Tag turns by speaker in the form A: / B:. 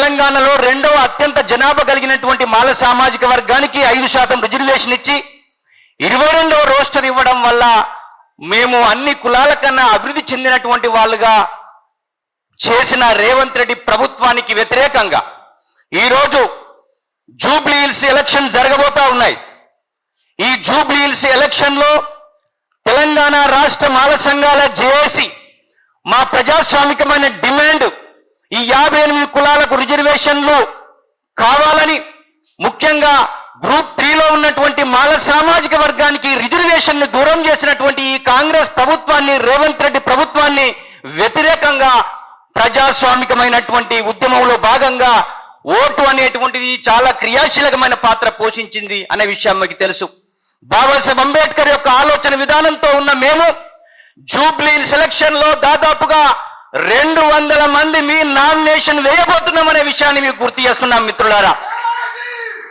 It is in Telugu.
A: తెలంగాణలో రెండవ అత్యంత జనాభా కలిగినటువంటి మాల సామాజిక వర్గానికి 5% రిజర్వేషన్ ఇచ్చి 22వ రోస్టర్ ఇవ్వడం వల్ల మేము అన్ని కులాల కన్నా అభివృద్ధి చెందినటువంటి వాళ్ళుగా చేసిన రేవంత్ రెడ్డి ప్రభుత్వానికి వ్యతిరేకంగా ఈరోజు జూబ్లీ హిల్స్ ఎలక్షన్ జరగబోతా ఉన్నాయి. ఈ జూబ్లీ హిల్స్ ఎలక్షన్లో తెలంగాణ రాష్ట్ర మాల సంఘాల జేఏసీ మా ప్రజాస్వామికమైన డిమాండ్ ఈ 58 కులాలకు రిజర్వేషన్లు కావాలని, ముఖ్యంగా గ్రూప్ 3లో ఉన్నటువంటి మాల సామాజిక వర్గానికి రిజర్వేషన్ ని దూరం చేసినటువంటి ఈ కాంగ్రెస్ ప్రభుత్వాన్ని, రేవంత్ రెడ్డి ప్రభుత్వాన్ని వ్యతిరేకంగా ప్రజాస్వామికమైనటువంటి ఉద్యమంలో భాగంగా ఓటు అనేటువంటిది చాలా క్రియాశీలకమైన పాత్ర పోషించింది అనే విషయం మీకు తెలుసు. బాబాసాహెబ్ అంబేద్కర్ యొక్క ఆలోచన విధానంతో ఉన్న మేము జూబ్లీ సెలక్షన్ లో దాదాపుగా 200 మంది మీ నామినేషన్ వేయబోతున్నామనే విషయాన్ని మీకు గుర్తు చేస్తున్నాం మిత్రులారా.